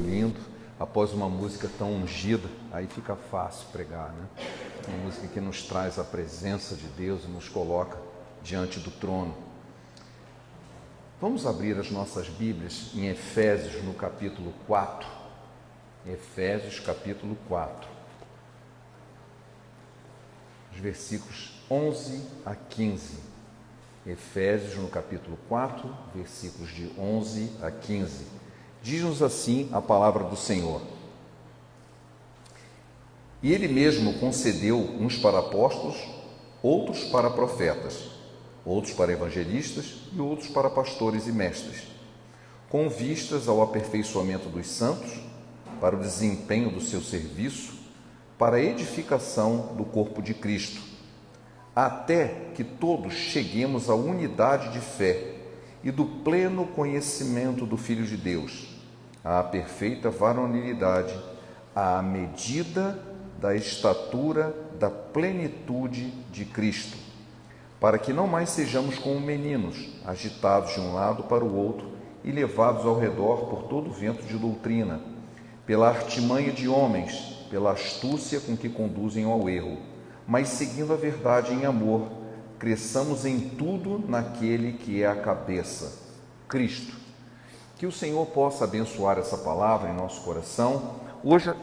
Lindo, após uma música tão ungida, aí fica fácil pregar, né? Uma música que nos traz a presença de Deus e nos coloca diante do trono. Vamos abrir as nossas Bíblias em Efésios, no capítulo 4. Efésios, capítulo 4. Os versículos 11 a 15. Efésios, no capítulo 4, versículos de 11 a 15. Diz-nos assim a palavra do Senhor. E Ele mesmo concedeu uns para apóstolos, outros para profetas, outros para evangelistas e outros para pastores e mestres, com vistas ao aperfeiçoamento dos santos, para o desempenho do seu serviço, para a edificação do corpo de Cristo, até que todos cheguemos à unidade de fé e do pleno conhecimento do Filho de Deus, à perfeita varonilidade, à medida da estatura da plenitude de Cristo, para que não mais sejamos como meninos, agitados de um lado para o outro e levados ao redor por todo vento de doutrina, pela artimanha de homens, pela astúcia com que conduzem ao erro, mas seguindo a verdade em amor, cresçamos em tudo naquele que é a cabeça, Cristo. Que o Senhor possa abençoar essa palavra em nosso coração. Hoje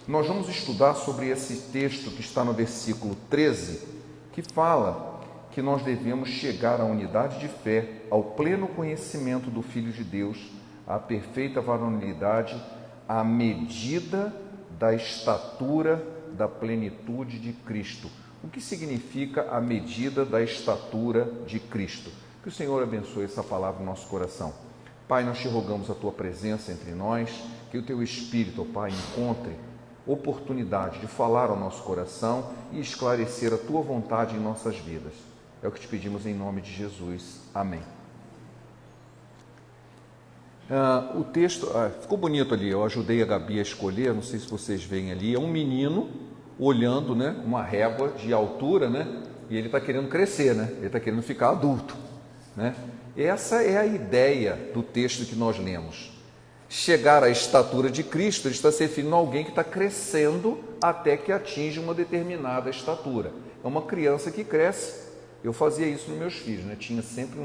nós vamos estudar sobre esse texto que está no versículo 13, que fala que nós devemos chegar à unidade de fé, ao pleno conhecimento do Filho de Deus, à perfeita varonilidade, à medida da estatura da plenitude de Cristo. O que significa a medida da estatura de Cristo? Que o Senhor abençoe essa palavra no nosso coração. Pai, nós te rogamos a tua presença entre nós, que o teu Espírito, ó Pai, encontre oportunidade de falar ao nosso coração e esclarecer a tua vontade em nossas vidas. É o que te pedimos em nome de Jesus. Amém. O texto, ficou bonito ali, eu ajudei a Gabi a escolher, não sei se vocês veem ali, é um menino olhando, né, uma régua de altura, né, e ele está querendo crescer, né, ele está querendo ficar adulto, né. Essa é a ideia do texto que nós lemos. Chegar à estatura de Cristo, ele está se referindo a alguém que está crescendo até que atinge uma determinada estatura. É uma criança que cresce. Eu fazia isso nos meus filhos, né, tinha sempre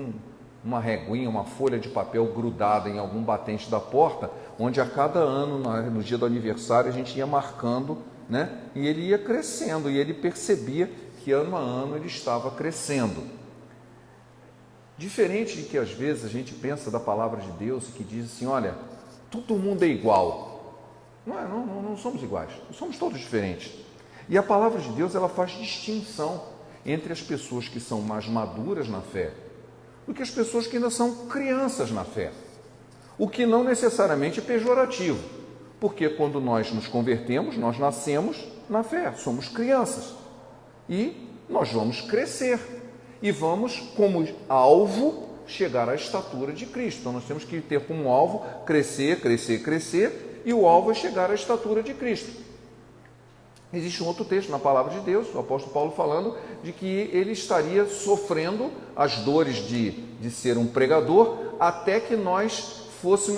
uma reguinha, uma folha de papel grudada em algum batente da porta, onde a cada ano, no dia do aniversário, a gente ia marcando, né? E ele ia crescendo, e ele percebia que ano a ano ele estava crescendo. Diferente de que às vezes a gente pensa da palavra de Deus, que diz assim, olha, todo mundo é igual. Não somos iguais, somos todos diferentes. E a palavra de Deus, ela faz distinção entre as pessoas que são mais maduras na fé do que as pessoas que ainda são crianças na fé. O que não necessariamente é pejorativo, porque quando nós nos convertemos, nós nascemos na fé, somos crianças. E nós vamos crescer e vamos, como alvo, chegar à estatura de Cristo. Então nós temos que ter como alvo crescer, crescer, crescer, e o alvo é chegar à estatura de Cristo. Existe um outro texto na palavra de Deus, o apóstolo Paulo falando de que ele estaria sofrendo as dores de ser um pregador até que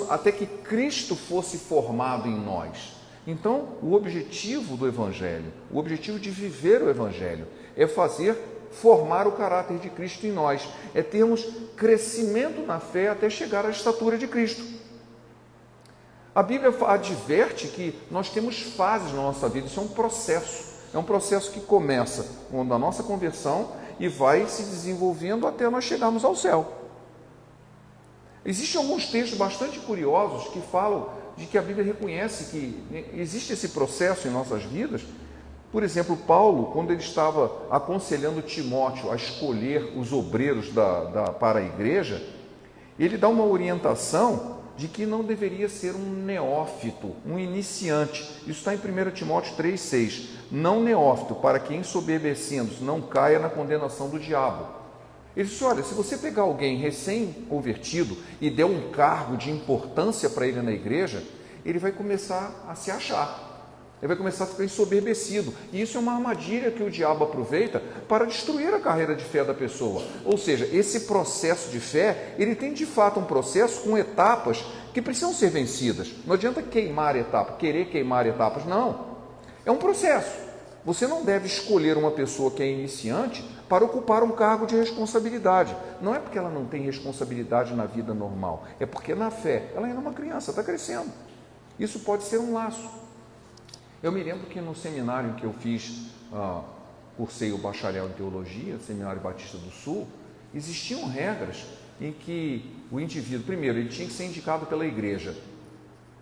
até que Cristo fosse formado em nós. Então, o objetivo do Evangelho, o objetivo de viver o Evangelho é formar o caráter de Cristo em nós, é termos crescimento na fé até chegar à estatura de Cristo. A Bíblia adverte que nós temos fases na nossa vida, isso é um processo que começa com a nossa conversão e vai se desenvolvendo até nós chegarmos ao céu. Existem alguns textos bastante curiosos que falam de que a Bíblia reconhece que existe esse processo em nossas vidas. Por exemplo, Paulo, quando ele estava aconselhando Timóteo a escolher os obreiros para a igreja, ele dá uma orientação de que não deveria ser um neófito, um iniciante. Isso está em 1 Timóteo 3,6. Não neófito, para que ensoberbecendo não caia na condenação do diabo. Ele disse, olha, se você pegar alguém recém-convertido e der um cargo de importância para ele na igreja, ele vai começar a se achar. Ele vai começar a ficar ensoberbecido. E isso é uma armadilha que o diabo aproveita para destruir a carreira de fé da pessoa. Ou seja, esse processo de fé, ele tem de fato um processo com etapas que precisam ser vencidas. Não adianta queimar etapas, querer queimar etapas, não. É um processo. Você não deve escolher uma pessoa que é iniciante para ocupar um cargo de responsabilidade. Não é porque ela não tem responsabilidade na vida normal, é porque na fé ela ainda é uma criança, está crescendo. Isso pode ser um laço. Eu me lembro que no seminário que eu fiz, cursei o bacharel em teologia, Seminário Batista do Sul, existiam regras em que o indivíduo, primeiro, ele tinha que ser indicado pela igreja.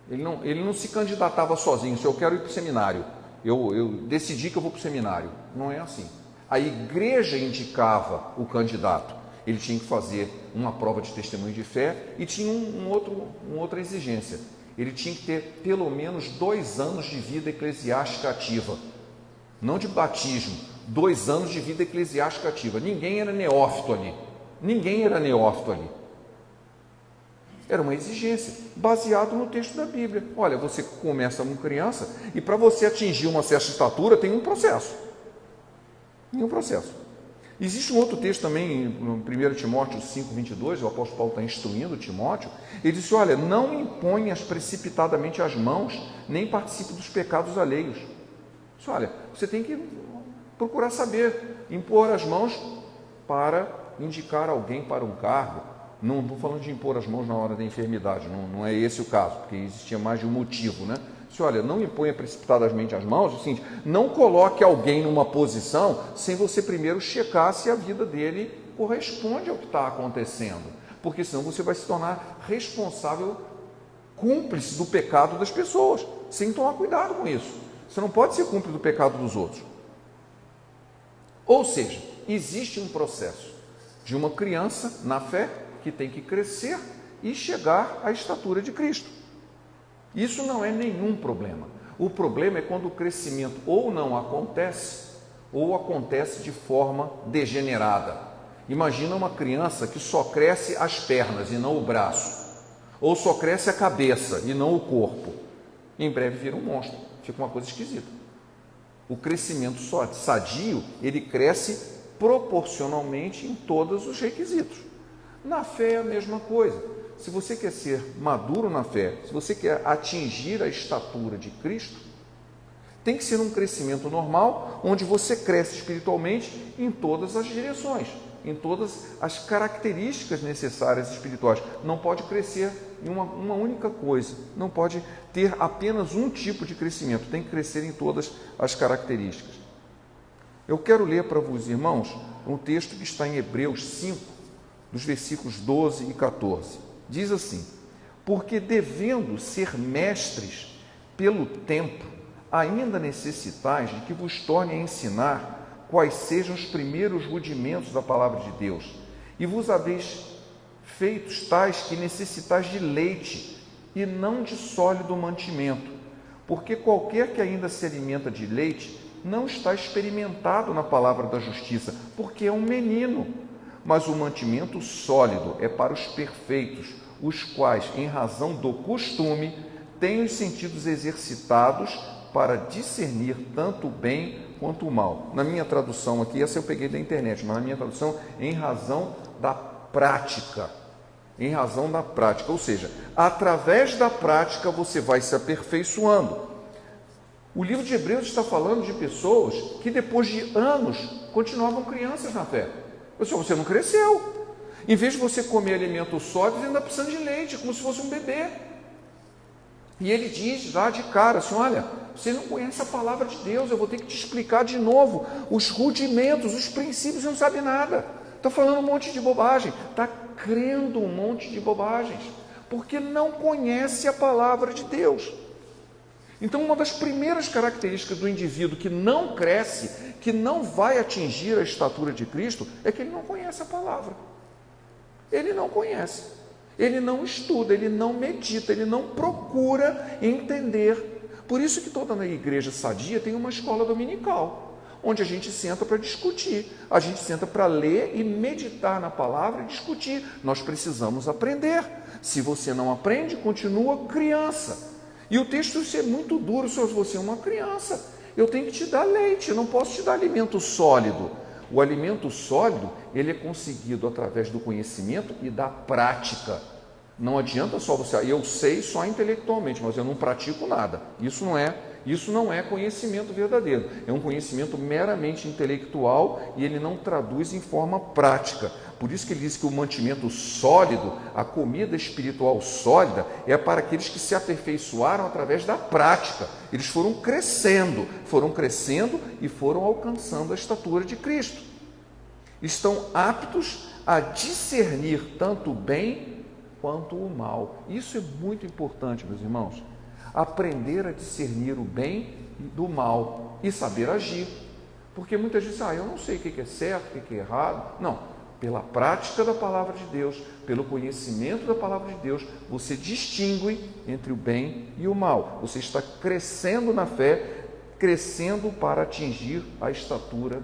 Ele não se candidatava sozinho, se eu quero ir para o seminário, eu decidi que eu vou para o seminário. Não é assim. A igreja indicava o candidato. Ele tinha que fazer uma prova de testemunho de fé e tinha uma outra exigência. Ele tinha que ter pelo menos 2 anos de vida eclesiástica ativa. Não de batismo, 2 anos de vida eclesiástica ativa. Ninguém era neófito ali. Era uma exigência, baseado no texto da Bíblia. Olha, você começa como criança e para você atingir uma certa estatura tem um processo. Existe um outro texto também, no 1 Timóteo 5,22, o apóstolo Paulo está instruindo Timóteo. Ele disse, olha, não imponhas precipitadamente as mãos, nem participe dos pecados alheios. Disse, olha, você tem que procurar saber, impor as mãos para indicar alguém para um cargo. Não estou falando de impor as mãos na hora da enfermidade, não é esse o caso, porque existia mais de um motivo, né? Disse, olha, não imponha precipitadamente as mãos, assim, não coloque alguém numa posição sem você primeiro checar se a vida dele corresponde ao que está acontecendo, porque senão você vai se tornar responsável, cúmplice do pecado das pessoas, sem tomar cuidado com isso. Você não pode ser cúmplice do pecado dos outros. Ou seja, existe um processo de uma criança na fé que tem que crescer e chegar à estatura de Cristo. Isso não é nenhum problema. O problema é quando o crescimento ou não acontece, ou acontece de forma degenerada. Imagina uma criança que só cresce as pernas e não o braço, ou só cresce a cabeça e não o corpo. Em breve vira um monstro, fica uma coisa esquisita. O crescimento sadio, ele cresce proporcionalmente em todos os requisitos. Na fé é a mesma coisa. Se você quer ser maduro na fé, se você quer atingir a estatura de Cristo, tem que ser um crescimento normal, onde você cresce espiritualmente em todas as direções, em todas as características necessárias espirituais. Não pode crescer em uma única coisa, não pode ter apenas um tipo de crescimento, tem que crescer em todas as características. Eu quero ler para vos, irmãos, um texto que está em Hebreus 5, dos versículos 12 e 14. Diz assim, porque devendo ser mestres pelo tempo, ainda necessitais de que vos torne a ensinar quais sejam os primeiros rudimentos da palavra de Deus, e vos haveis feitos tais que necessitais de leite e não de sólido mantimento, porque qualquer que ainda se alimenta de leite não está experimentado na palavra da justiça, porque é um menino. Mas o mantimento sólido é para os perfeitos, os quais, em razão do costume, têm os sentidos exercitados para discernir tanto o bem quanto o mal. Na minha tradução aqui, essa eu peguei da internet, mas na minha tradução, em razão da prática. Em razão da prática, ou seja, através da prática você vai se aperfeiçoando. O livro de Hebreus está falando de pessoas que depois de anos continuavam crianças na fé. Você não cresceu. Em vez de você comer alimentos sólidos, ainda precisando de leite, como se fosse um bebê. E ele diz lá de cara assim, olha, você não conhece a palavra de Deus, eu vou ter que te explicar de novo os rudimentos, os princípios, você não sabe nada. Está falando um monte de bobagem, está crendo um monte de bobagens, porque não conhece a palavra de Deus. Então, uma das primeiras características do indivíduo que não cresce, que não vai atingir a estatura de Cristo, é que ele não conhece a palavra. Ele não conhece, ele não estuda, ele não medita, ele não procura entender. Por isso que toda na igreja sadia tem uma escola dominical, onde a gente senta para discutir, a gente senta para ler e meditar na palavra e discutir. Nós precisamos aprender. Se você não aprende, continua criança. E o texto é muito duro, se você é uma criança. Eu tenho que te dar leite, eu não posso te dar alimento sólido. O alimento sólido, ele é conseguido através do conhecimento e da prática. Não adianta só você, eu sei só intelectualmente, mas eu não pratico nada. Isso não é conhecimento verdadeiro. É um conhecimento meramente intelectual e ele não traduz em forma prática. Por isso que ele diz que o mantimento sólido, a comida espiritual sólida, é para aqueles que se aperfeiçoaram através da prática. Eles foram crescendo e foram alcançando a estatura de Cristo. Estão aptos a discernir tanto o bem quanto o mal. Isso é muito importante, meus irmãos. Aprender a discernir o bem do mal e saber agir. Porque muitas vezes, eu não sei o que é certo, o que é errado. Não. Pela prática da palavra de Deus, pelo conhecimento da palavra de Deus, você distingue entre o bem e o mal. Você está crescendo na fé, crescendo para atingir a estatura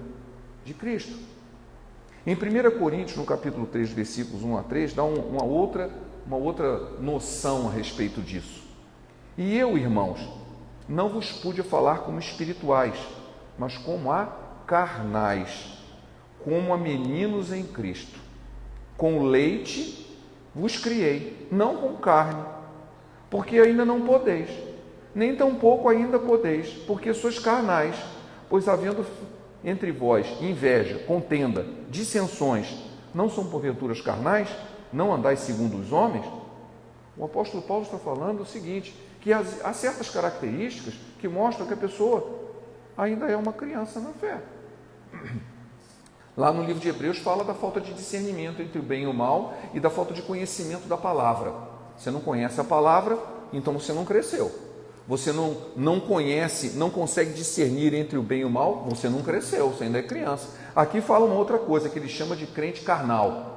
de Cristo. Em 1 Coríntios, no capítulo 3, versículos 1 a 3, dá uma outra noção a respeito disso. E eu, irmãos, não vos pude falar como espirituais, mas como a carnais, como a meninos em Cristo. Com leite vos criei, não com carne, porque ainda não podeis, nem tampouco ainda podeis, porque sois carnais, pois havendo entre vós inveja, contenda, dissensões, não são porventuras carnais? Não andais segundo os homens? O apóstolo Paulo está falando o seguinte, que há certas características que mostram que a pessoa ainda é uma criança na fé. Lá no livro de Hebreus fala da falta de discernimento entre o bem e o mal e da falta de conhecimento da palavra. Você não conhece a palavra, então você não cresceu. Você não conhece, não consegue discernir entre o bem e o mal, você não cresceu, você ainda é criança. Aqui fala uma outra coisa, que ele chama de crente carnal.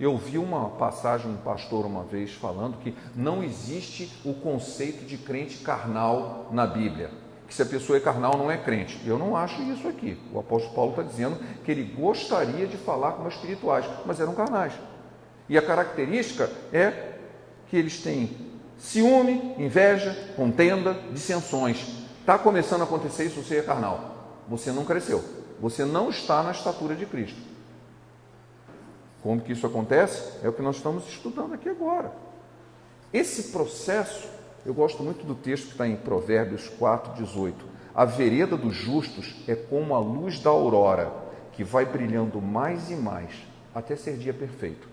Eu vi uma passagem, um pastor uma vez falando que não existe o conceito de crente carnal na Bíblia. Que se a pessoa é carnal não é crente. Eu não acho isso aqui. O apóstolo Paulo está dizendo que ele gostaria de falar como espirituais, mas eram carnais. E a característica é que eles têm ciúme, inveja, contenda, dissensões. Está começando a acontecer isso, você é carnal. Você não cresceu. Você não está na estatura de Cristo. Como que isso acontece? É o que nós estamos estudando aqui agora. Esse processo, eu gosto muito do texto que está em Provérbios 4:18. A vereda dos justos é como a luz da aurora, que vai brilhando mais e mais, até ser dia perfeito.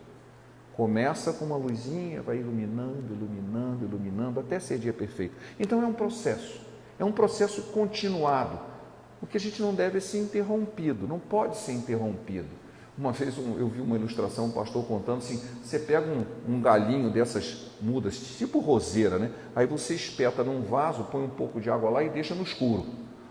Começa com uma luzinha, vai iluminando, iluminando, iluminando, até ser dia perfeito. Então é um processo continuado. O que a gente não deve é ser interrompido, não pode ser interrompido. Uma vez eu vi uma ilustração, um pastor contando assim, você pega um galinho dessas mudas, tipo roseira, né? Aí você espeta num vaso, põe um pouco de água lá e deixa no escuro.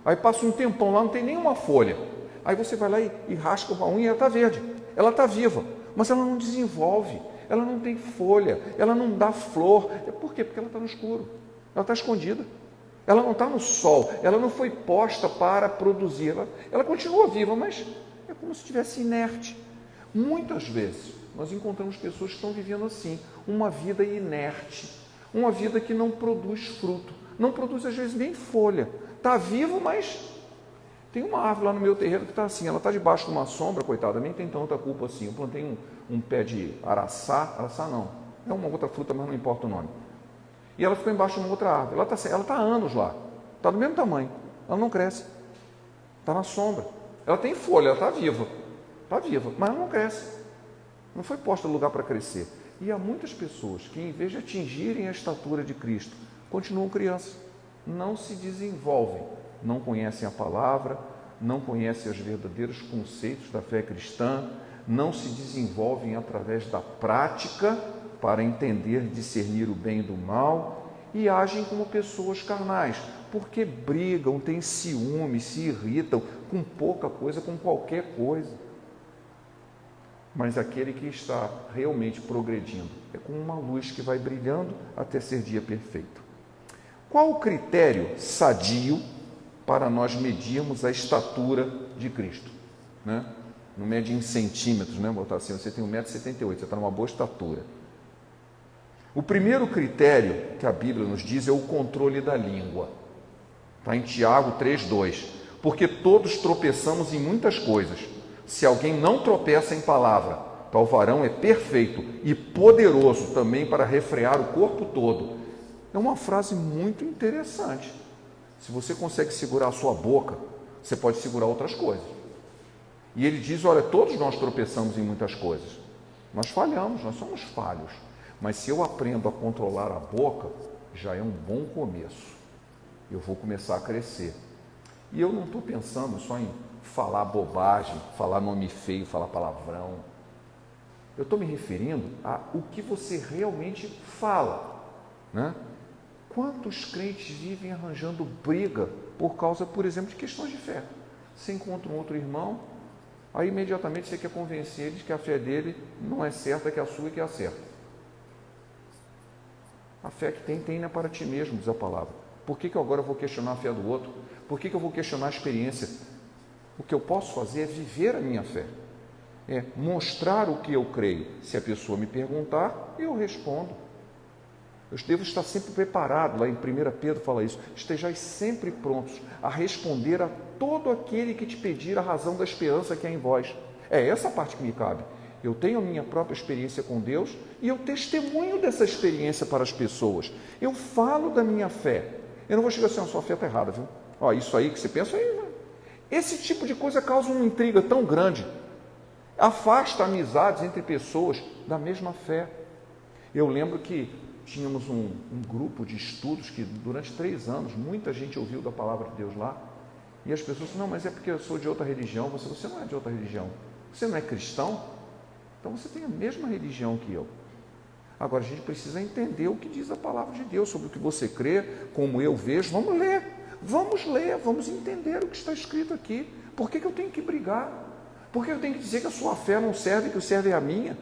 Aí passa um tempão lá, não tem nenhuma folha. Aí você vai lá e rasca uma unha e ela está verde, ela está viva, mas ela não desenvolve, ela não tem folha, ela não dá flor. Por quê? Porque ela está no escuro, ela está escondida. Ela não está no sol, ela não foi posta para produzir, ela continua viva, mas é como se estivesse inerte. Muitas vezes nós encontramos pessoas que estão vivendo assim, uma vida inerte, uma vida que não produz fruto, não produz às vezes nem folha, está vivo, mas tem uma árvore lá no meu terreiro que está assim, ela está debaixo de uma sombra, coitada, nem tem tanta culpa assim. Eu plantei um pé de araçá não, é uma outra fruta, mas não importa o nome. E ela ficou embaixo de uma outra árvore, ela está há anos lá, está do mesmo tamanho, ela não cresce, está na sombra. Ela tem folha, ela está viva, mas ela não cresce, não foi posta no lugar para crescer. E há muitas pessoas que, em vez de atingirem a estatura de Cristo, continuam crianças, não se desenvolvem, não conhecem a palavra, não conhecem os verdadeiros conceitos da fé cristã, não se desenvolvem através da prática para entender, discernir o bem do mal e agem como pessoas carnais, porque brigam, têm ciúme, se irritam com pouca coisa, com qualquer coisa. Mas aquele que está realmente progredindo é como uma luz que vai brilhando até ser dia perfeito. Qual o critério sadio para nós medirmos a estatura de Cristo? Não mede em centímetros, botar assim, você tem 1,78 m, você está numa boa estatura. O primeiro critério que a Bíblia nos diz é o controle da língua. Está em Tiago 3,2. Porque todos tropeçamos em muitas coisas. Se alguém não tropeça em palavra, tal varão é perfeito e poderoso também para refrear o corpo todo. É uma frase muito interessante. Se você consegue segurar a sua boca, você pode segurar outras coisas. E ele diz, olha, todos nós tropeçamos em muitas coisas. Nós falhamos, nós somos falhos. Mas se eu aprendo a controlar a boca, já é um bom começo. Eu vou começar a crescer. E eu não estou pensando só em falar bobagem, falar nome feio, falar palavrão. Eu estou me referindo a o que você realmente fala, né? Quantos crentes vivem arranjando briga por causa, por exemplo, de questões de fé? Você encontra um outro irmão, aí imediatamente você quer convencer ele de que a fé dele não é certa, que é a sua e que é a certa. A fé que tem é para ti mesmo, diz a palavra. Por que eu agora vou questionar a fé do outro? Por que eu vou questionar a experiência? O que eu posso fazer é viver a minha fé. É mostrar o que eu creio. Se a pessoa me perguntar, eu respondo. Eu devo estar sempre preparado. Lá em 1 Pedro fala isso. Estejais sempre prontos a responder a todo aquele que te pedir a razão da esperança que há em vós. É essa parte que me cabe. Eu tenho a minha própria experiência com Deus e eu testemunho dessa experiência para as pessoas. Eu falo da minha fé. Eu não vou chegar assim, a sua fé está errada, viu? Ó, isso aí que você pensa aí, né? Esse tipo de coisa causa uma intriga tão grande. Afasta amizades entre pessoas da mesma fé. Eu lembro que tínhamos um grupo de estudos que durante 3 anos muita gente ouviu da palavra de Deus lá. E as pessoas disseram, não, mas é porque eu sou de outra religião. Você não é de outra religião. Você não é cristão? Então você tem a mesma religião que eu. Agora a gente precisa entender o que diz a palavra de Deus, sobre o que você crê, como eu vejo. Vamos ler, vamos entender o que está escrito aqui. Por que eu tenho que brigar? Por que eu tenho que dizer que a sua fé não serve, que o serve é a minha?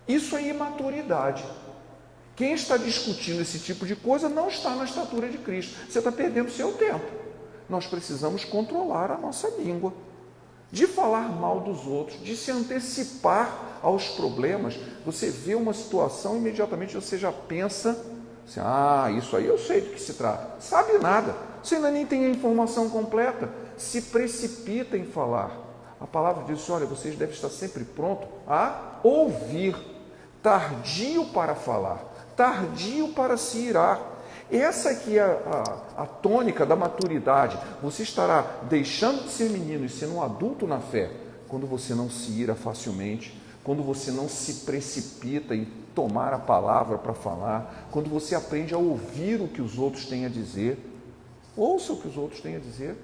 Isso é imaturidade. Quem está discutindo esse tipo de coisa não está na estatura de Cristo. Você está perdendo o seu tempo. Nós precisamos controlar a nossa língua, de falar mal dos outros, de se antecipar aos problemas. Você vê uma situação, imediatamente você já pensa assim, isso aí eu sei do que se trata. Sabe nada, você ainda nem tem a informação completa, se precipita em falar. A palavra diz, olha, vocês devem estar sempre prontos a ouvir, tardio para falar, tardio para se irar. Essa aqui é a tônica da maturidade. Você estará deixando de ser menino e sendo um adulto na fé quando você não se ira facilmente, quando você não se precipita em tomar a palavra para falar, quando você aprende a ouvir o que os outros têm a dizer. Ouça o que os outros têm a dizer,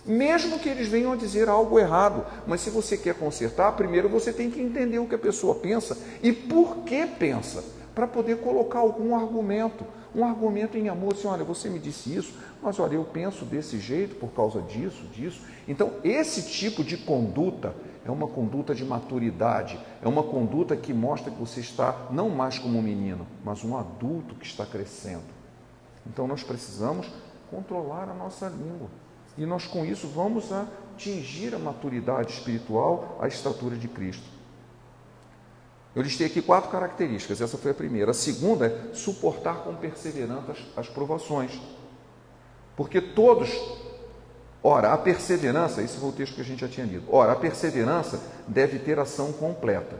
mesmo que eles venham a dizer algo errado. Mas se você quer consertar, primeiro você tem que entender o que a pessoa pensa e por que pensa, para poder colocar algum argumento. Um argumento em amor, assim, olha, você me disse isso, mas olha, eu penso desse jeito por causa disso. Então, esse tipo de conduta é uma conduta de maturidade, é uma conduta que mostra que você está não mais como um menino, mas um adulto que está crescendo. Então, nós precisamos controlar a nossa língua. E nós, com isso, vamos atingir a maturidade espiritual, a estatura de Cristo. Eu listei aqui 4 características, essa foi a primeira. A segunda é suportar com perseverança as provações. Porque todos, a perseverança, esse foi o texto que a gente já tinha lido. A perseverança deve ter ação completa,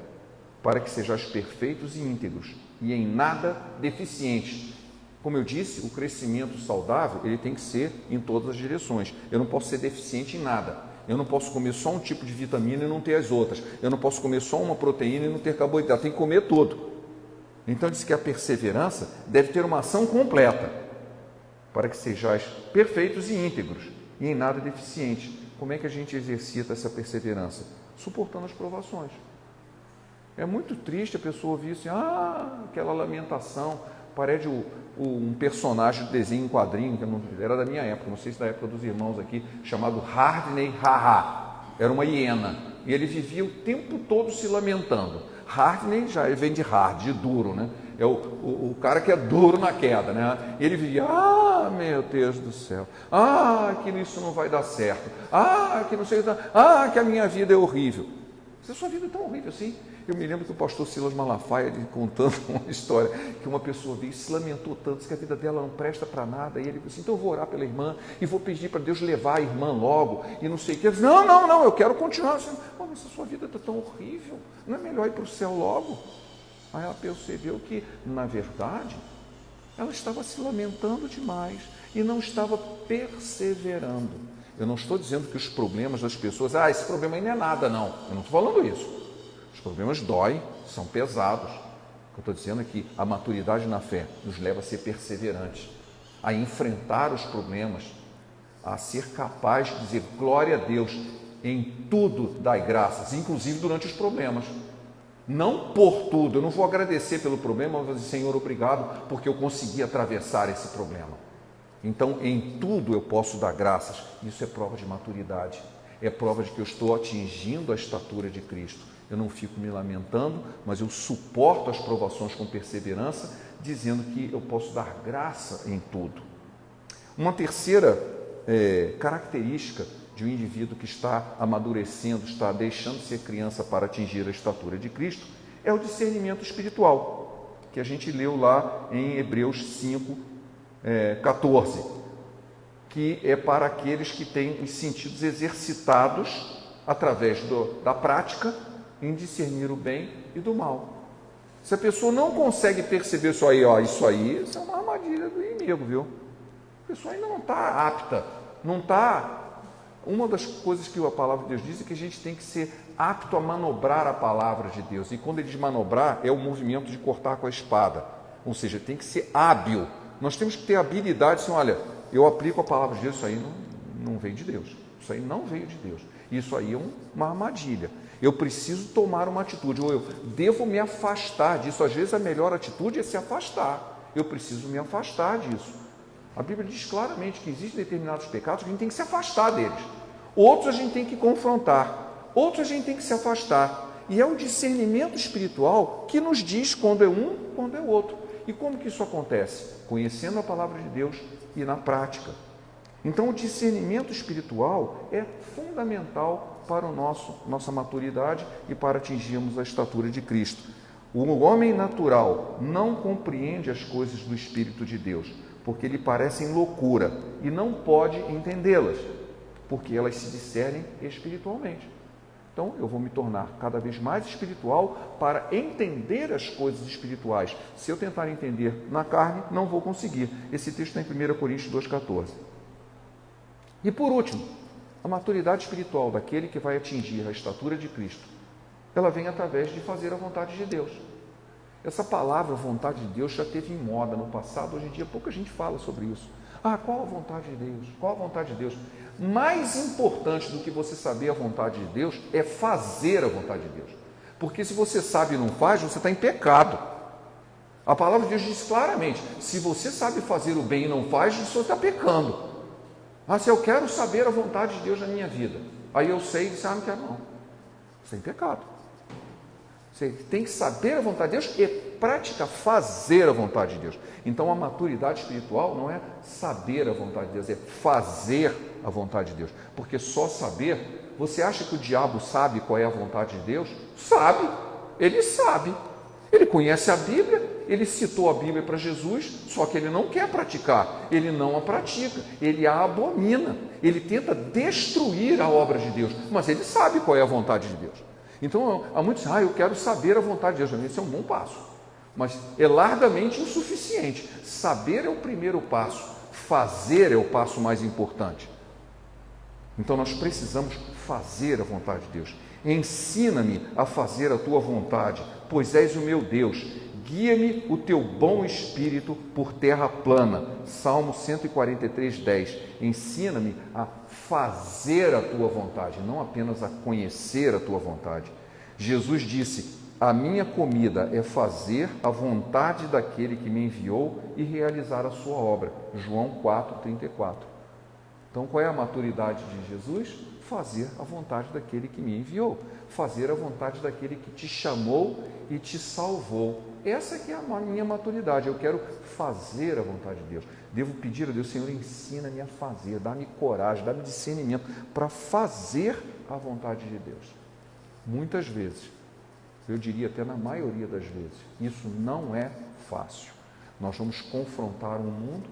para que sejais perfeitos e íntegros, e em nada deficientes. Como eu disse, o crescimento saudável, ele tem que ser em todas as direções. Eu não posso ser deficiente em nada. Eu não posso comer só um tipo de vitamina e não ter as outras. Eu não posso comer só uma proteína e não ter carboidrato. Tem que comer tudo. Então, diz que a perseverança deve ter uma ação completa, para que sejais perfeitos e íntegros, e em nada deficientes. Como é que a gente exercita essa perseverança? Suportando as provações. É muito triste a pessoa ouvir assim, aquela lamentação, parece um personagem de desenho em quadrinho, que era da minha época, não sei se da época dos irmãos aqui, chamado Hardney Ha-Ha. Era uma hiena, e ele vivia o tempo todo se lamentando. Hardney já vem de hard, de duro, né? É o cara que é duro na queda, né? E ele vivia, meu Deus do céu, que isso não vai dar certo, que não sei, que a minha vida é horrível. Se a sua vida é tão horrível assim. Eu me lembro que o pastor Silas Malafaia contando uma história, que uma pessoa veio e se lamentou tanto, disse que a vida dela não presta para nada, e ele disse, então eu vou orar pela irmã, e vou pedir para Deus levar a irmã logo, e não sei o que. Ele disse, não, eu quero continuar. Disse, mas a sua vida está tão horrível, não é melhor ir para o céu logo? Aí ela percebeu que, na verdade, ela estava se lamentando demais, e não estava perseverando. Eu não estou dizendo que os problemas das pessoas, esse problema aí não é nada, não. Eu não estou falando isso. Os problemas doem, são pesados. O que eu estou dizendo é que a maturidade na fé nos leva a ser perseverantes, a enfrentar os problemas, a ser capaz de dizer glória a Deus, em tudo dai graças, inclusive durante os problemas. Não por tudo, eu não vou agradecer pelo problema, mas vou dizer, Senhor, obrigado, porque eu consegui atravessar esse problema. Então, em tudo eu posso dar graças. Isso é prova de maturidade, é prova de que eu estou atingindo a estatura de Cristo. Eu não fico me lamentando, mas eu suporto as provações com perseverança, dizendo que eu posso dar graça em tudo. Uma terceira característica de um indivíduo que está amadurecendo, está deixando de ser criança para atingir a estatura de Cristo, é o discernimento espiritual, que a gente leu lá em Hebreus 5:14, que é para aqueles que têm os sentidos exercitados através da prática em discernir o bem e do mal. Se a pessoa não consegue perceber isso aí é uma armadilha do inimigo, viu? A pessoa ainda não está apta, não está. Uma das coisas que a palavra de Deus diz é que a gente tem que ser apto a manobrar a palavra de Deus. E quando ele diz manobrar, é o movimento de cortar com a espada. Ou seja, tem que ser hábil. Nós temos que ter habilidade, assim, olha, eu aplico a palavra de Deus, isso aí não veio de Deus. Isso aí não veio de Deus. Isso aí é uma armadilha. Eu preciso tomar uma atitude, ou eu devo me afastar disso. Às vezes a melhor atitude é se afastar. Eu preciso me afastar disso. A Bíblia diz claramente que existem determinados pecados que a gente tem que se afastar deles. Outros a gente tem que confrontar. Outros a gente tem que se afastar. E é o discernimento espiritual que nos diz quando é um, quando é o outro. E como que isso acontece? Conhecendo a palavra de Deus e na prática. Então, o discernimento espiritual é fundamental para nossa maturidade e para atingirmos a estatura de Cristo. O homem natural não compreende as coisas do Espírito de Deus, porque lhe parecem loucura e não pode entendê-las, porque elas se discernem espiritualmente. Então, eu vou me tornar cada vez mais espiritual para entender as coisas espirituais. Se eu tentar entender na carne, não vou conseguir. Esse texto está em 1 Coríntios 2,14. E por último, a maturidade espiritual daquele que vai atingir a estatura de Cristo, ela vem através de fazer a vontade de Deus. Essa palavra, vontade de Deus, já teve em moda no passado, hoje em dia pouca gente fala sobre isso. Qual a vontade de Deus? Qual a vontade de Deus? Mais importante do que você saber a vontade de Deus é fazer a vontade de Deus. Porque se você sabe e não faz, você está em pecado. A palavra de Deus diz claramente, se você sabe fazer o bem e não faz, você está pecando. Se eu quero saber a vontade de Deus na minha vida, aí eu sei e não quero não. Você está em pecado. Você tem que saber a vontade de Deus e praticar, fazer a vontade de Deus. Então, a maturidade espiritual não é saber a vontade de Deus, é fazer a vontade de Deus. Porque só saber, você acha que o diabo sabe qual é a vontade de Deus? Sabe, ele sabe. Ele conhece a Bíblia, ele citou a Bíblia para Jesus, só que ele não quer praticar, ele não a pratica, ele a abomina, ele tenta destruir a obra de Deus, mas ele sabe qual é a vontade de Deus. Então, há muitos eu quero saber a vontade de Deus. Esse é um bom passo, mas é largamente insuficiente. Saber é o primeiro passo, fazer é o passo mais importante. Então, nós precisamos fazer a vontade de Deus. Ensina-me a fazer a tua vontade, pois és o meu Deus. Guia-me o teu bom espírito por terra plana. Salmo 143, 10. Ensina-me a fazer a tua vontade, não apenas a conhecer a tua vontade. Jesus disse, a minha comida é fazer a vontade daquele que me enviou e realizar a sua obra. João 4, 34. Então, qual é a maturidade de Jesus? Fazer a vontade daquele que me enviou. Fazer a vontade daquele que te chamou e te salvou. Essa que é a minha maturidade. Eu quero fazer a vontade de Deus. Devo pedir a Deus, Senhor, ensina-me a fazer, dá-me coragem, dá-me discernimento para fazer a vontade de Deus. Muitas vezes, eu diria até na maioria das vezes, isso não é fácil. Nós vamos confrontar um mundo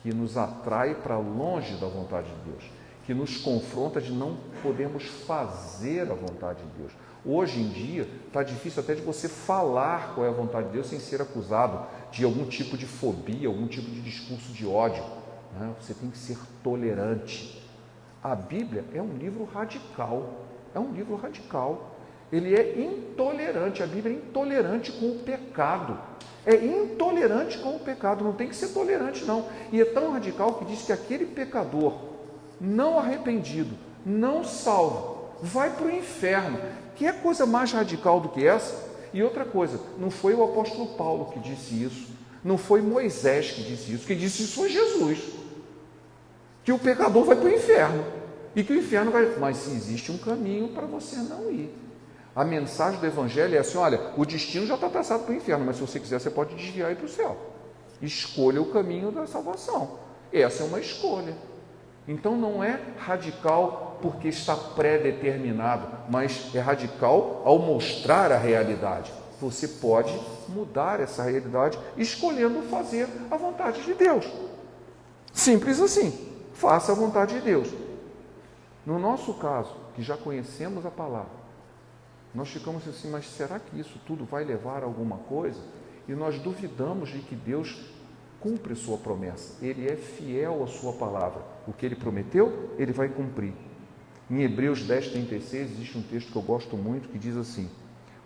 que nos atrai para longe da vontade de Deus, que nos confronta de não podermos fazer a vontade de Deus. Hoje em dia, está difícil até de você falar qual é a vontade de Deus sem ser acusado de algum tipo de fobia, algum tipo de discurso de ódio. Né? Você tem que ser tolerante. A Bíblia é um livro radical, Ele é intolerante, a Bíblia é intolerante com o pecado. É intolerante com o pecado, não tem que ser tolerante não. E é tão radical que diz que aquele pecador não arrependido, não salvo, vai para o inferno. Que é coisa mais radical do que essa? E outra coisa, não foi o apóstolo Paulo que disse isso, não foi Moisés que disse isso, quem disse isso foi Jesus. Que o pecador vai para o inferno, e que o inferno vai... Mas existe um caminho para você não ir. A mensagem do Evangelho é assim, olha, o destino já está traçado para o inferno, mas se você quiser, você pode desviar e ir para o céu. Escolha o caminho da salvação. Essa é uma escolha. Então não é radical porque está pré-determinado, mas é radical ao mostrar a realidade. Você pode mudar essa realidade escolhendo fazer a vontade de Deus. Simples assim. Faça a vontade de Deus. No nosso caso, que já conhecemos a palavra, nós ficamos assim, mas será que isso tudo vai levar a alguma coisa? E nós duvidamos de que Deus cumpre sua promessa. Ele é fiel à sua palavra. O que ele prometeu, ele vai cumprir. Em Hebreus 10:36 existe um texto que eu gosto muito que diz assim: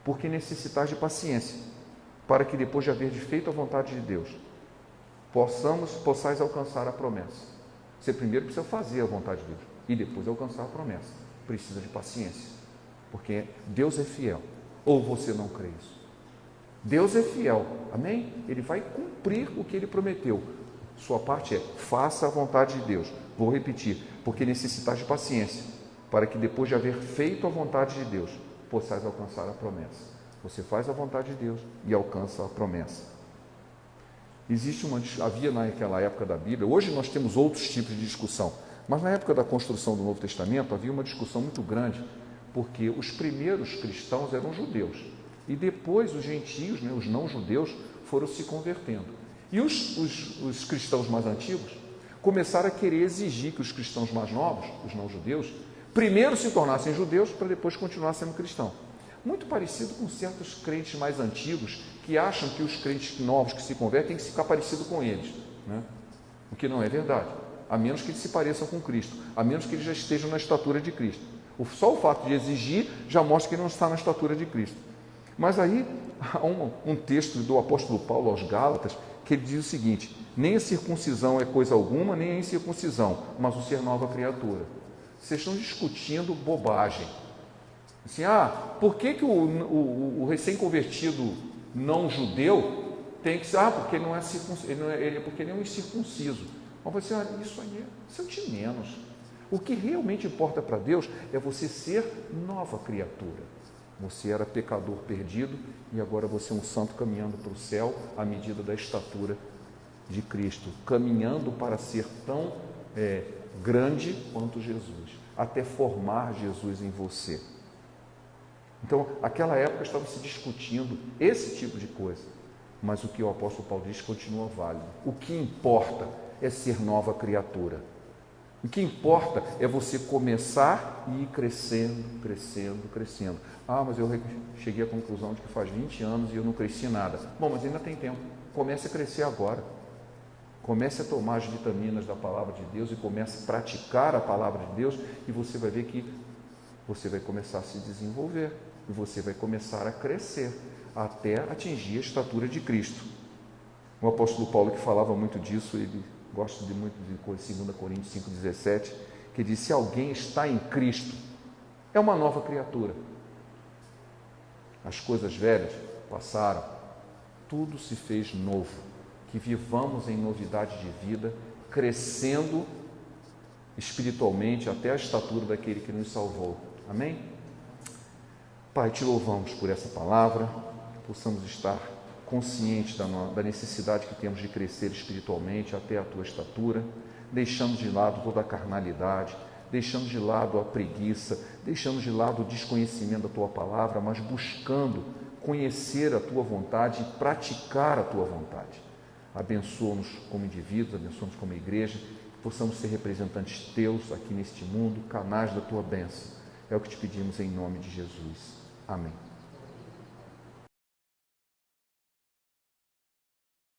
porque necessitais de paciência, para que depois de haver feito a vontade de Deus, possais alcançar a promessa. Você primeiro precisa fazer a vontade de Deus e depois alcançar a promessa. Precisa de paciência, porque Deus é fiel. Ou você não crê isso? Deus é fiel, amém? Ele vai cumprir o que ele prometeu. Sua parte é, faça a vontade de Deus. Vou repetir, porque necessitais de paciência, para que depois de haver feito a vontade de Deus, possais alcançar a promessa. Você faz a vontade de Deus e alcança a promessa. Havia naquela época da Bíblia, hoje nós temos outros tipos de discussão, mas na época da construção do Novo Testamento havia uma discussão muito grande, porque os primeiros cristãos eram judeus, e depois os gentios, os não-judeus, foram se convertendo. E os cristãos mais antigos começaram a querer exigir que os cristãos mais novos, os não-judeus, primeiro se tornassem judeus para depois continuar sendo cristão. Muito parecido com certos crentes mais antigos que acham que os crentes novos que se convertem têm que ficar parecido com eles, né? O que não é verdade, a menos que eles se pareçam com Cristo, a menos que eles já estejam na estatura de Cristo. Só o fato de exigir já mostra que ele não está na estatura de Cristo. Mas aí há um texto do apóstolo Paulo aos Gálatas que ele diz o seguinte: nem a circuncisão é coisa alguma, nem a incircuncisão, mas o ser nova criatura. Vocês estão discutindo bobagem. Assim, por que o recém-convertido não-judeu tem que ser, porque ele não é circunciso, porque ele é um incircunciso. Mas você, isso aí é de menos. O que realmente importa para Deus é você ser nova criatura. Você era pecador perdido e agora você é um santo caminhando para o céu à medida da estatura de Cristo, caminhando para ser tão grande quanto Jesus, até formar Jesus em você. Então, naquela época estava se discutindo esse tipo de coisa, mas o que o apóstolo Paulo diz continua válido. O que importa é ser nova criatura. O que importa é você começar e ir crescendo, crescendo, crescendo. Mas eu cheguei à conclusão de que faz 20 anos e eu não cresci nada. Bom, mas ainda tem tempo. Comece a crescer agora. Comece a tomar as vitaminas da palavra de Deus e comece a praticar a palavra de Deus e você vai ver que você vai começar a se desenvolver e você vai começar a crescer até atingir a estatura de Cristo. O apóstolo Paulo, que falava muito disso, ele gosta muito de 2 Coríntios 5,17, que diz: se alguém está em Cristo, é uma nova criatura. As coisas velhas passaram, tudo se fez novo. Que vivamos em novidade de vida, crescendo espiritualmente até a estatura daquele que nos salvou. Amém? Pai, te louvamos por essa palavra, possamos estar conscientes da necessidade que temos de crescer espiritualmente até a tua estatura, deixando de lado toda a carnalidade, deixando de lado a preguiça, deixando de lado o desconhecimento da Tua palavra, mas buscando conhecer a Tua vontade e praticar a Tua vontade. Abençoa-nos como indivíduos, abençoa-nos como igreja, que possamos ser representantes Teus aqui neste mundo, canais da Tua bênção. É o que te pedimos em nome de Jesus. Amém.